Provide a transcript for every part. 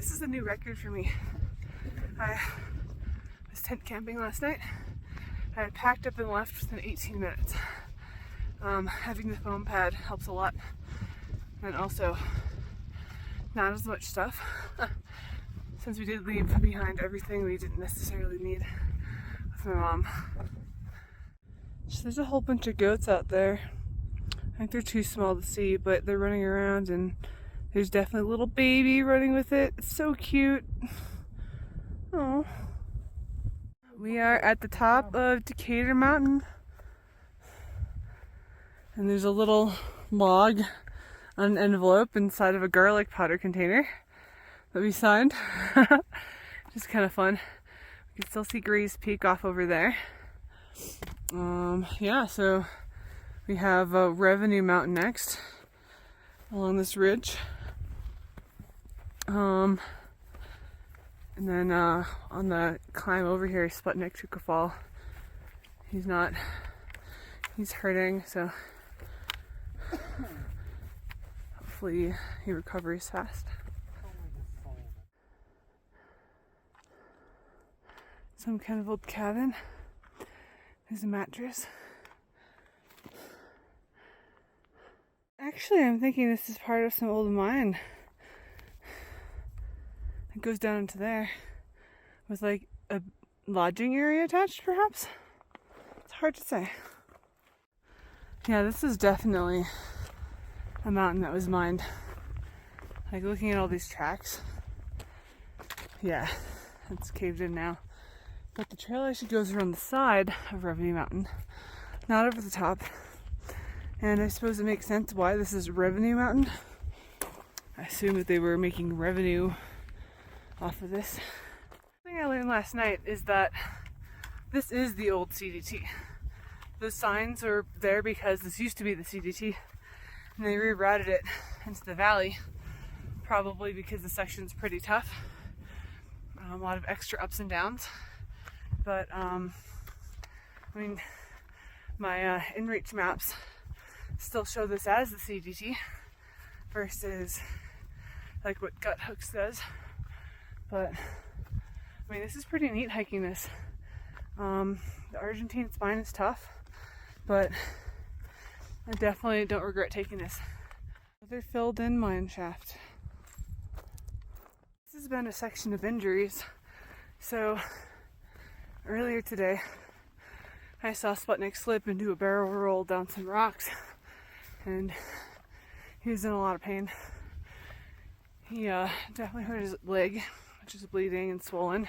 This is a new record for me. I was tent camping last night. I had packed up and left within 18 minutes. Having the foam pad helps a lot, and also not as much stuff. Since we did leave behind everything we didn't necessarily need with my mom. So there's a whole bunch of goats out there. I think they're too small to see, but they're running around, and there's definitely a little baby running with it. It's so cute. Oh. We are at the top of Decatur Mountain. And there's a little log on an envelope inside of a garlic powder container that we signed. Just kind of fun. You can still see Gray's Peak off over there. Yeah, so we have Revenue Mountain next along this ridge. And then on the climb over here, Sputnik took a fall. He's hurting, so hopefully he recovers fast. Some kind of old cabin. There's a mattress. Actually, I'm thinking this is part of some old mine. It goes down into there with like a lodging area attached, perhaps? It's hard to say. Yeah, this is definitely a mountain that was mined. Like looking at all these tracks. Yeah, it's caved in now. But the trail actually goes around the side of Revenue Mountain, not over the top. And I suppose it makes sense why this is Revenue Mountain. I assume that they were making revenue off of this. The thing I learned last night is that this is the old CDT. The signs are there because this used to be the CDT, and they rerouted it into the valley, probably because the section's pretty tough. A lot of extra ups and downs. But, I mean, my InReach maps still show this as the CDT versus like what Gut Hooks does. But, I mean, this is pretty neat hiking this. The Argentine Spine is tough, but I definitely don't regret taking this. Another filled in mine shaft. This has been a section of injuries. So, earlier today, I saw Sputnik slip and do a barrel roll down some rocks, and he was in a lot of pain. He definitely hurt his leg, which is bleeding and swollen,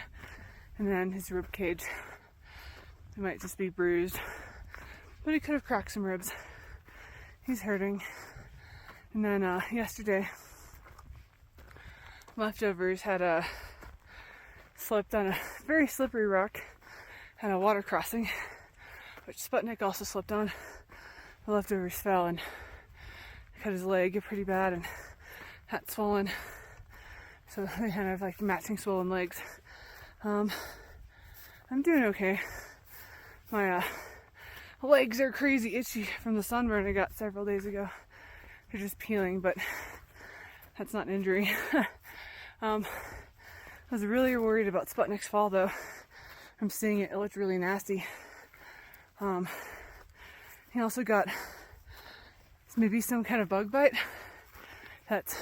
and then his rib cage. It might just be bruised, but he could have cracked some ribs. He's hurting. And then yesterday, Leftovers had slipped on a very slippery rock at a water crossing, which Sputnik also slipped on. The Leftovers fell and cut his leg pretty bad and had swollen. So they kind of like matching swollen legs. I'm doing okay. My legs are crazy itchy from the sunburn I got several days ago. They're just peeling, but that's not an injury. I was really worried about Sputnik's fall though. I'm seeing it looked really nasty. He also got maybe some kind of bug bite that's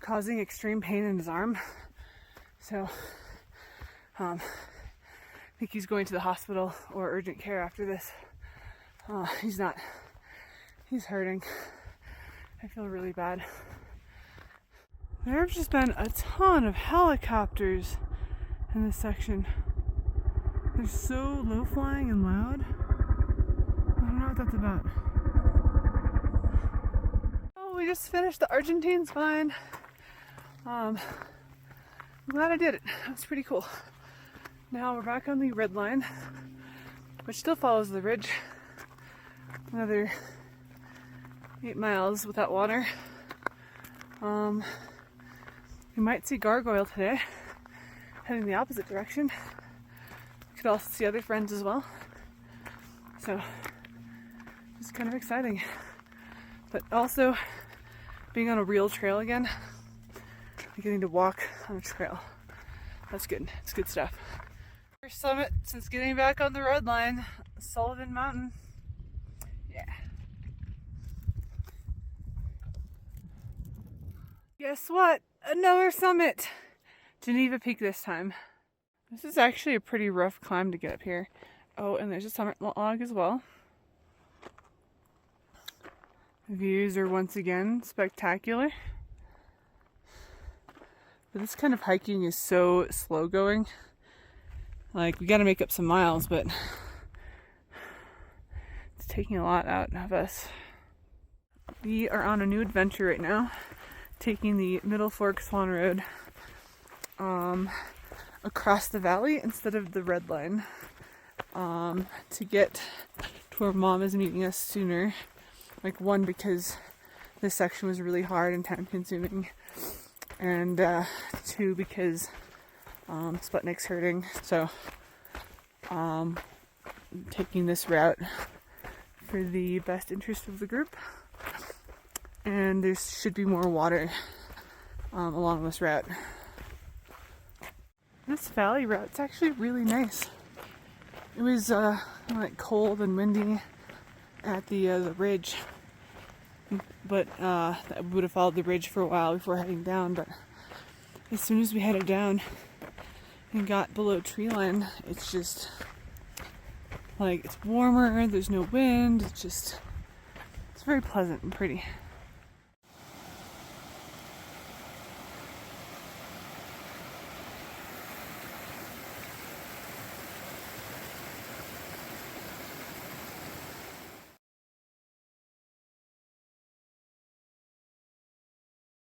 causing extreme pain in his arm. So I think he's going to the hospital or urgent care after this. He's hurting. I feel really bad. There have just been a ton of helicopters in this section. They're so low flying and loud. I don't know what that's about. Oh, we just finished the Argentine Spine. I'm glad I did it. That was pretty cool. Now we're back on the red line, which still follows the ridge. Another 8 miles without water. You might see gargoyle today, heading the opposite direction. You could also see other friends as well. So, it's kind of exciting. But also, being on a real trail again, getting to walk on a trail. That's good. It's good stuff. First summit since getting back on the road line, Sullivan Mountain. Yeah. Guess what? Another summit. Geneva Peak this time. This is actually a pretty rough climb to get up here. Oh, and there's a summit log as well. The views are once again spectacular. But this kind of hiking is so slow going. Like, we gotta make up some miles, but it's taking a lot out of us. We are on a new adventure right now, taking the Middle Fork Swan Road across the valley instead of the red line to get to where Mom is meeting us sooner. Like, one, because this section was really hard and time consuming, and two, because Sputnik's hurting, so taking this route for the best interest of the group. And there should be more water along this route. This valley route's actually really nice. It was like cold and windy at the ridge, but I would have followed the ridge for a while before heading down. But as soon as we headed down and got below tree line, it's just like, it's warmer. There's no wind. It's very pleasant and pretty.